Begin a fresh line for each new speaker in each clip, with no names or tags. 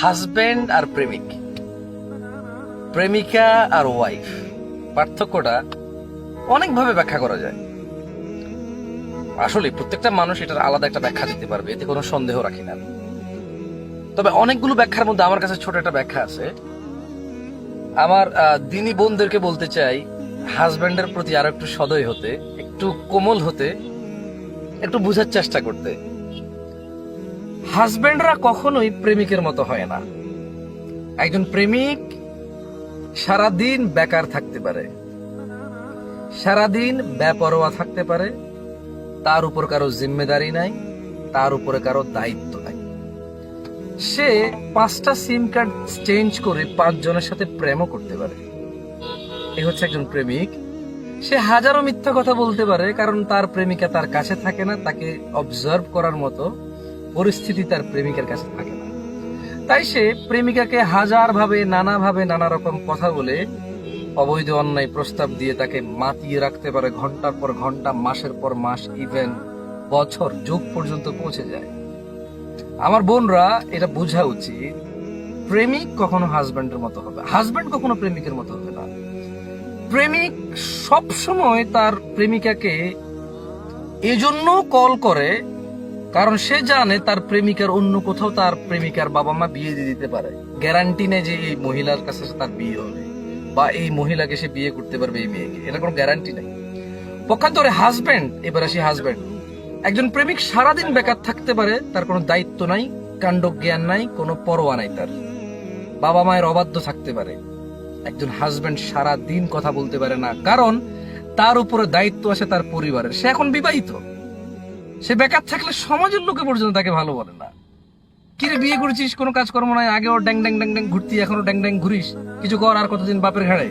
Husband আর প্রেমিক, প্রেমিকা আর wife, পার্থক্যটা অনেকভাবে ব্যাখ্যা করা যায়। আসলে প্রত্যেকটা মানুষ এটার আলাদা একটা ব্যাখ্যা দিতে পারবে, এতে কোনো সন্দেহ রাখি না। তবে অনেকগুলো ব্যাখ্যার মধ্যে আমার কাছে ছোট একটা ব্যাখ্যা আছে। আমার দিনী বোনদেরকে বলতে চাই, হাজবেন্ডের প্রতি আরো একটু সদয় হতে, একটু কোমল হতে, একটু বোঝার চেষ্টা করতে। হাজবেন্ডরা কখনোই প্রেমিকের মতো হয় না। একজন প্রেমিক সারাদিন বেকার থাকতে পারে, সারাদিন বেপরোয়া থাকতে পারে, তার উপর কারো জিম্মেদারি নাই, তার উপরে কারো দায়িত্ব নাই। সে 5টা সিম কার্ড চেঞ্জ করে 5 জনের সাথে প্রেমও করতে পারে। এ হচ্ছে একজন প্রেমিক। সে হাজারো মিথ্যা কথা বলতে পারে, কারণ তার প্রেমিকা তার কাছে থাকে না, তাকে অবজার্ভ করার মতো পরিস্থিতি তার প্রেমিকার কাছে থাকে না। তাই সে প্রেমিকাকে হাজারভাবে, নানাভাবে, নানা রকম কথা বলে, অবৈধ অন্যায় প্রস্তাব দিয়ে তাকে মাতিয়ে রাখতে পারে, ঘন্টার পর ঘন্টা, মাসের পর মাস, ইভেন বছর, যুগ পর্যন্ত পৌঁছে যায়। আমার বোনরা এটা বোঝা উচিত, প্রেমিক কখনো হাজবেন্ডের মতো হবে, হাজবেন্ড কখনো প্রেমিকের মতো হবে না। প্রেমিক সব সময় তার প্রেমিকাকে এজন্য কল করে কারণ সে জানে তার প্রেমিকার অন্য কোথাও তার প্রেমিকার বাবা মা বিয়ে দিয়ে দিতে পারে। গ্যারান্টি নেই যে এই মহিলার কাছে তার বিয়ে হবে বা এই মহিলাকে সে বিয়ে করতে পারবে এই মেয়েকে, এটা কোনো গ্যারান্টি নেই। পক্ষান্তরে হাজবেন্ড, এবার আসি হাজবেন্ড, একজন প্রেমিক সারাদিন বেকার থাকতে পারে, তার কোনো দায়িত্ব নাই, কাণ্ড জ্ঞান নাই, কোনো পরোয়া নাই, তার বাবা মায়ের অবাধ্য থাকতে পারে। একজন হাজবেন্ড সারা দিন কথা বলতে পারে না, কারণ তার উপরে দায়িত্ব আছে তার পরিবারের। সে এখন বিবাহিত, সে বেকার থাকলে সমাজের লোকে পর্যন্ত তাকে ভালো বলে না। কিরে বিয়ে করেছিস, কোনো কাজকর্ম নাই, আগেও ড্যাং ড্যাং ড্যাং ড্যাং ঘুরতি, এখনো ড্যাং ড্যাং ঘুরিস, কিছু কর, আর কতদিন বাপের ঘাড়ে,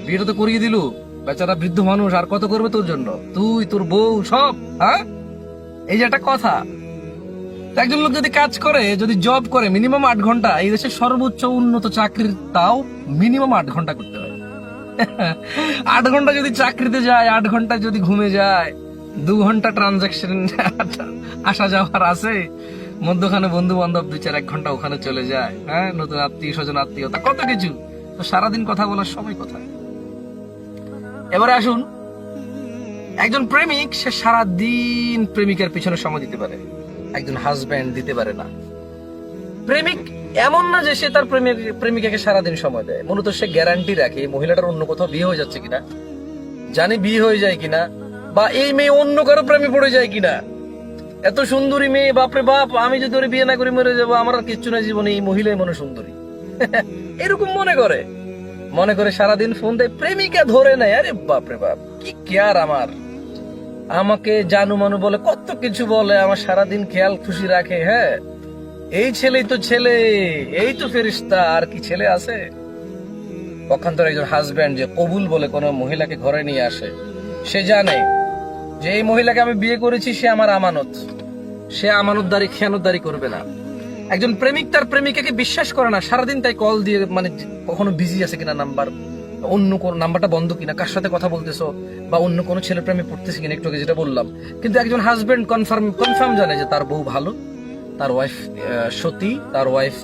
বিয়েটা তো করিয়ে দিলু, বেচারা বৃদ্ধ মানুষ, আর কত করবে তোর জন্য, তুই, তোর বউ, সব। হ্যাঁ, এই যে একটা কথা। একজন লোক যদি কাজ করে, যদি জব করে মিনিমাম 8 ঘন্টা, এই দেশের সর্বোচ্চ উন্নত চাকরির তাও মিনিমাম 8 ঘন্টা করতে হয়। 8 ঘন্টা যদি চাকরিতে যায়, 8 ঘন্টা যদি ঘুমে যায়, 2 ঘন্টা ট্রানজাকশন আসা যাওয়ার আছে, মধ্যখানে বন্ধু বান্ধব 2-4-1 ঘন্টা ওখানে চলে যায়, হ্যাঁ, নতুন আত্মীয় স্বজন, আত্মীয়তা, কত কিছু। তো সারাদিন কথা বলার সময় কোথায়? এবারে আসুন, একজন প্রেমিক সে সারাদিন প্রেমিকার পিছনে সময় দিতে পারে, একজন হাজবেন্ড দিতে পারে না। প্রেমিক এমন না যে সে তার প্রেমিকাকে সারাদিন সময় দেয়, মূলত সে গ্যারান্টি রাখে মহিলাটার অন্য কোথাও বিয়ে হয়ে যাচ্ছে কিনা, জানি বিয়ে হয়ে যায় কিনা, বা এই মেয়ে অন্য কারো প্রেমে পড়ে যায় কিনা। এত সুন্দরী মেয়ে, বাপরে বাপ, আমি যদি ওরে বিয়ে না করি মরে যাবো, আমার আর কিচ্ছু না জীবনে, এই মহিলাই মনে সুন্দরী। এরকম মনে করে সারাদিন ফোন দেয়, প্রেমিকা ধরে নেয়। আরে বাপরে বাপ, কি কেয়ার আমার, আমাকে জানু মানু বলে, কত কিছু বলে, আমার সারাদিন খেয়াল খুশি রাখে। হ্যাঁ, এই ছেলেই তো ছেলে, এই তো ফেরেশতা, আর কি ছেলে আছে? পক্ষান্তরে একজন হাজবেন্ড যে কবুল বলে কোন মহিলাকে ঘরে নিয়ে আসে, সে জানে যে এই মহিলাকে আমি বিয়ে করেছি, সে আমার আমানত, সে আমানতদারি, খেয়ানতদারি করবে না। একজন প্রেমিক তার প্রেমিকাকে বিশ্বাস করে না, সারাদিন তাই কল দিয়ে, মানে কখনো বিজি আছে কিনা নাম্বার, অন্য কোন নাম্বারটা বন্ধ কিনা, কার সাথে কথা বলতেছো, বা অন্য কোনো ছেলের প্রেমে পড়তেছে কিনা, একটু আগে যেটা বললাম। কিন্তু একজন হাজবেন্ড কনফার্ম জানে যে তার বউ ভালো, তার ওয়াইফ সতী, তার ওয়াইফ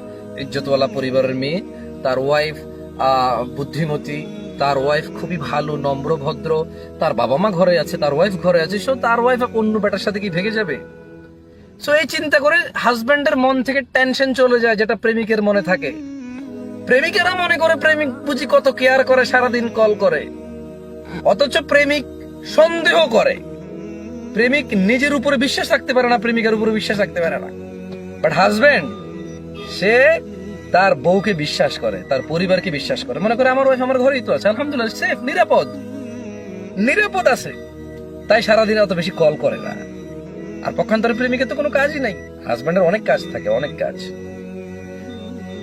ইজ্জতওয়ালা পরিবারের মেয়ে, তার ওয়াইফ বুদ্ধিমতী, তার ওয়াইফ খুবই ভালো, নম্র, ভদ্র, তার বাবা মা ঘরে আছে, তার ওয়াইফ ঘরে আছে, সো তার ওয়াইফ অন্য বেটার সাথে কি ভেগে যাবে? সো এই চিন্তা করে হাজবেন্ডের মন থেকে টেনশন চলে যায়, যেটা প্রেমিকের মনে থাকে। প্রেমিকেরা মনে করে প্রেমিক বুঝি কত কেয়ার করে, সারাদিন কল করে, অথচ প্রেমিক সন্দেহ করে। প্রেমিক নিজের উপরে বিশ্বাস রাখতে পারে না, প্রেমিকার উপরে বিশ্বাস রাখতে পারে না। বাট হাজবেন্ড, সে তার বউকে বিশ্বাস করে, তার পরিবারকে বিশ্বাস করে, মনে করে আমার ওয়াইফ আমার ঘরেই তো আছে, আলহামদুলিল্লাহ, সেফ, নিরাপদ আছে, তাই সারাদিন অত বেশি কল করে না। আর পক্ষান্তরে প্রেমিকের তো কোনো কাজই নাই, হাজবেন্ডের অনেক কাজ থাকে, অনেক কাজ।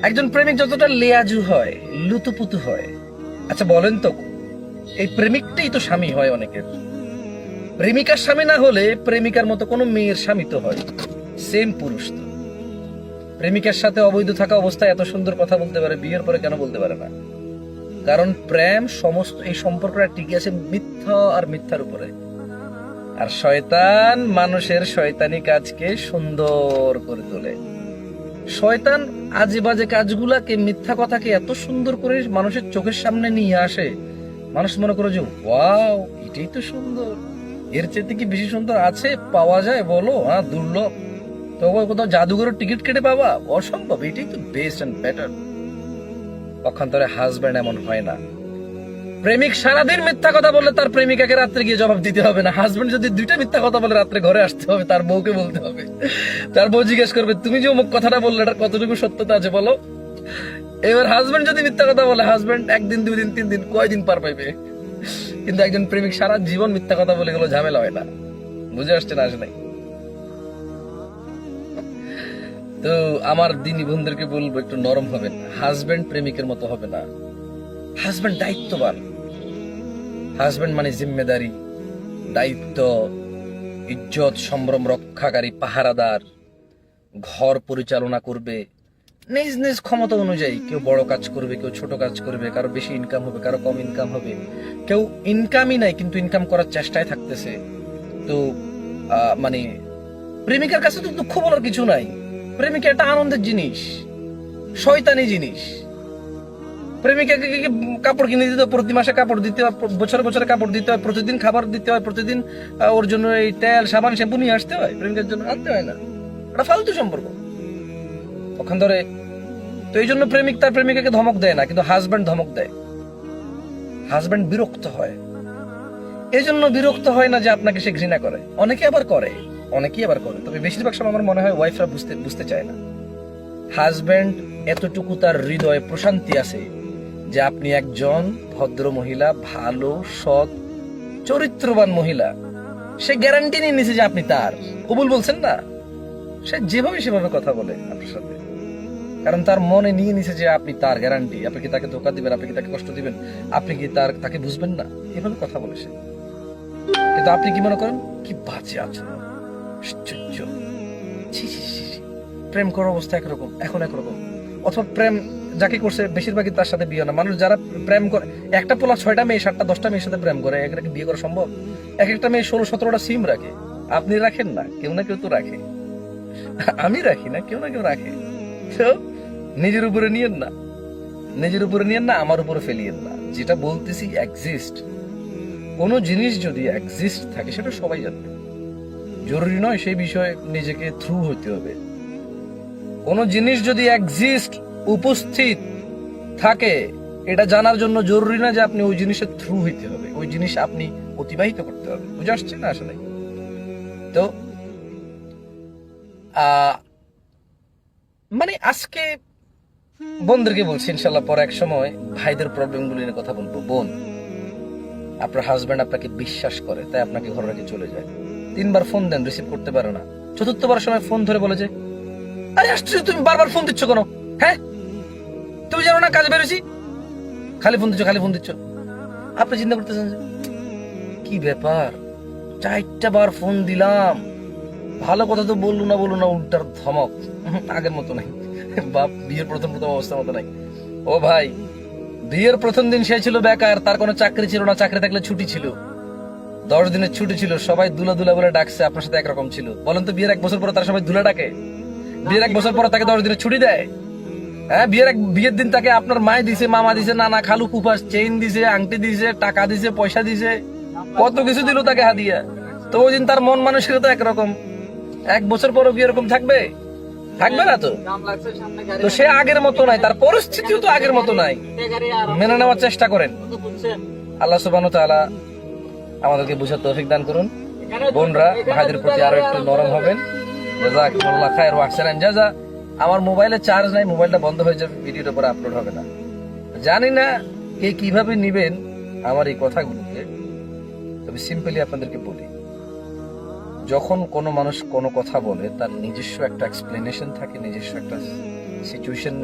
একজন প্রেমিক যতটা লেয়াজু হয়, লুতুপুতু হয়, আচ্ছা বলেন তো, এই প্রেমিকটাই তো স্বামী হয় অনেকের। প্রেমিকার স্বামী না হলে প্রেমিকার মতো কোনো মেয়ের স্বামী তো হয়, সেম পুরুষ তো। প্রেমিকার সাথে অবৈধ থাকা অবস্থায় এত সুন্দর কথা বলতে পারে, বিয়ের পরে কেন বলতে পারে না? কারণ প্রেম, সমস্ত এই সম্পর্কটা টিকে আছে মিথ্যা আর মিথ্যার উপরে। আর শয়তান মানুষের শয়তানি কাজকে সুন্দর করে তোলে। শয়তান আজে বাজে কাজগুলাকে, মিথ্যা কথাকে এত সুন্দর করে মানুষের চোখের সামনে নিয়ে আসে, মানুষ মনে করে যে ওয়াও, এটাই তো সুন্দর, এর চেয়ে কি বেশি সুন্দর আছে পাওয়া যায় বলো? হ্যাঁ, দুর্লভ। তবে কোথাও জাদুঘরের টিকিট কেটে পাবা? অসম্ভব। এটাই তো বেস্ট এন্ড বেটার। পক্ষান্তরে হাজব্যান্ড এমন হয় না। প্রেমিক সারাদিন মিথ্যা কথা বললে তার প্রেমিকাকে রাত্রে গিয়ে জবাব দিতে হবে না। হাজবেন্ড যদি দুইটা মিথ্যা কথা বলে রাত্রে ঘরে আসতে হবে, তার বউকে বলতে হবে। তার বউ জিজ্ঞেস করবে তুমি যে অমুক কথাটা বললে এটা কতটুকু সত্যতা আছে বলো। এবার হাজবেন্ড যদি মিথ্যা কথা বলে, হাজবেন্ড একদিন, 2 দিন, 3 দিন, কয়দিন পার পাইবে? কিন্তু একজন প্রেমিক সারা জীবন মিথ্যা কথা বলে গেলো, ঝামেলা হয় না। বুঝে আসছে না? আসে নাই। তো আমার দিনী বন্ধুদেরকে বলবো একটু নরম হবেন। হাজবেন্ড প্রেমিকের মতো হবে না। হাজবেন্ড দায়িত্ববান। হাজবেন্ড মানে জিম্মেদারি, দায়িত্ব, ইজ্জত সম্ভ্রম রক্ষাকারী, পাহারাদার, ঘর পরিচালনা করবে নিজ নিজ ক্ষমতা অনুযায়ী। কেউ বড় কাজ করবে, কেউ ছোট কাজ করবে, কারো বেশি ইনকাম হবে, কারো কম ইনকাম হবে, কেউ ইনকামই নাই কিন্তু ইনকাম করার চেষ্টায় থাকতেছে। তো মানে প্রেমিকার কাছে তো দুঃখ বলার কিছু নাই। প্রেমিকা একটা আনন্দের জিনিস, শয়তানি জিনিস। প্রেমিকাকে কাপড় কিনে দিতে হয়, প্রতি মাসে কাপড় দিতে হয়, বছরে বছরে কাপড় দিতে হয়, প্রতিদিন খাবার দিতে হয়, প্রতিদিন ওর জন্য এই তেল সাবান শ্যাম্পু নিয়ে আসতে হয়। প্রেমিকার জন্য আনতে হয় না। এটা ফালতু সম্পর্ক ওখান ধরে। তো এই জন্য প্রেমিক তার প্রেমিকাকে ধমক দেয় না, কিন্তু হাজব্যান্ড ধমক দেয়। হাজব্যান্ড বিরক্ত হয়। এই জন্য বিরক্ত হয় না যে আপনাকে সে ঘৃণা করে। অনেকেই আবার করে, তবে বেশিরভাগ সময় আমার মনে হয় ওয়াইফরা বুঝতে চায় না। হাজব্যান্ড এতটুকু তার হৃদয়ে প্রশান্তি আছে যে আপনি একজন ভদ্র মহিলা, ভালো সৎ চরিত্রবান মহিলা। সে গ্যারান্টি নিয়ে নিছে যে আপনি তার। কবুল বলছেন না? সে যেভাবে সেভাবে কথা বলে আপনার সাথে, কারণ তার মনে নিয়ে নিছে যে আপনি তার গ্যারান্টি। আপনি কি তাকে ধোকা দিবেন? আপনি কি তাকে কষ্ট দিবেন? আপনি কি তাকে বুঝবেন না? এভাবে কথা বলে সে। কিন্তু আপনি কি মনে করেন? কি বাজে আচরণ, আশ্চর্য। প্রেম করার অবস্থা একরকম, এখন একরকম। অথবা প্রেম যাকে করছে বেশিরভাগই তার সাথে বিয়ে না। মানুষ যারা প্রেম করে, একটা পোলা 6টা মেয়ে 7টা 10টা মেয়ের সাথে প্রেম করে, একটা বিয়ে করা সম্ভব? একটা মেয়ে 16-17টা সিম রাখে। আপনি রাখেন না? কেউ না কেউ তো রাখে। আমি রাখি না, কেউ না কেউ রাখে। তো নিজের উপরে নিয়েন না, আমার উপরে ফেলিয়েন না। যেটা বলতেছি এক্সিস্ট। কোন জিনিস যদি এক্সিস্ট থাকে সেটা সবাই জানবে। জরুরি নয় সেই বিষয়ে নিজেকে থ্রু হতে হবে। কোন জিনিস যদি এক্সিস্ট, উপস্থিত থাকে, এটা জানার জন্য জরুরি না যে আপনি ওই জিনিসের থ্রু হইতে হবে, ওই জিনিস আপনি অতিবাহিত করতে হবে। বুঝে আসছে না? আসলে তো মানে আজকে বোনদেরকে বলছি, ইনশাল্লাহ পরে এক সময় ভাইদের প্রবলেম গুলো নিয়ে কথা বলবো। বোন, আপনার হাজবেন্ড আপনাকে বিশ্বাস করে তাই আপনাকে ঘরে রেখে চলে যায়। 3বার ফোন দেন, রিসিভ করতে পারে না। 4র্থবার সময় ফোন ধরে বলে যে আরে আসছো, তুমি বারবার ফোন দিচ্ছ কেন? হ্যাঁ, তুমি জানো না কাজে বেরোছি? খালি ফোন দিচ্ছ। আপনি চিন্তা করতেছেন যে কি ব্যাপার, 4টা বার ফোন দিলাম, ভালো কথা তো বললো না, উল্টার ধমক। আগের মতো নাই বাপ, বিয়ের প্রথম অবস্থার মতো নাই। ও ভাই, বিয়ের প্রথম দিন সে ছিল বেকার, তার কোনো চাকরি ছিল না। চাকরি থাকলে ছুটি ছিল, 10 দিনের ছুটি ছিল। সবাই দুলা বলে ডাকছে, আপনার সাথে একরকম ছিল। বলেন তো, বিয়ের 1 বছর পরে তার সবাই দুলা ডাকে? বিয়ের 1 বছর পরে তাকে 10 দিনের ছুটি দেয়? হ্যাঁ, বিয়ের দিন তাকে আপনার মায় দিছে, মামা দিছে, নানা খালু ফুফাস চেইন দিছে, আংটি দিছে, টাকা দিছে, পয়সা দিছে, কত কিছু দিল তাকে হাদিয়া। তো ওই দিন তার মন মানসিকতা একরকম। 1 বছর পরও কি এরকম থাকবে না? তো সে আগের মতো নাই, তার পরিস্থিতিও তো আগের মতো নাই। মেনে নেওয়ার চেষ্টা করেন। আল্লাহ সুবহানাহু ওয়া তাআলা আমাদেরকে বুঝার তৌফিক দান করুন। বোনরা, ভাইদের প্রতি আরো একটু নরম হবেন। জাযাকুমুল্লাহ খায়র ওয়া আহসানান জাযা। আমার মোবাইলে চার্জ নাই, মোবাইলটা বন্ধ হয়ে যাবে, ভিডিওটা পরে আপলোড হবে না। জানি না কে কিভাবে নিবেন আমার এই কথাগুলোকে, তবে সিম্পলি আপনাদেরকে বলি, যখন কোনো মানুষ কোনো কথা বলে তার নিজস্ব একটা এক্সপ্লেনেশন থাকে, নিজস্ব একটা সিচুয়েশন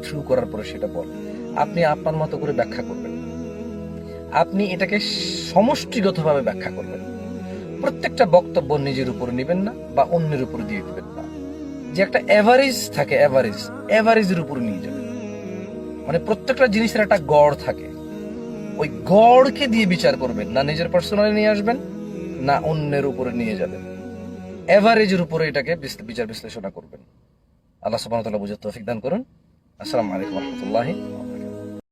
থ্রু করার পরে সেটা বলে। আপনি আপনার মতো করে ব্যাখ্যা করবেন, আপনি এটাকে সমষ্টিগতভাবে ব্যাখ্যা করবেন। প্রত্যেকটা বক্তব্য নিজের উপর নেবেন না বা অন্যের উপর দিয়ে দিবেন না। যে একটা এভারেজ থাকে, এভারেজের উপর নিয়ে যাবেন। মানে প্রত্যেকটা জিনিসের একটা গড় থাকে, ওই গড়কে দিয়ে বিচার করবেন না। নিজের পার্সোনালি নিয়ে আসবেন না অন্যের উপরে নিয়ে যাবেন, এভারেজের উপরে এটাকে বিচার বিশ্লেষণ করবেন। আল্লাহ সুবহানাহু ওয়া তাআলা বুঝার তৌফিক দান করুন। আসসালামু আলাইকুম ওয়া রাহমাতুল্লাহি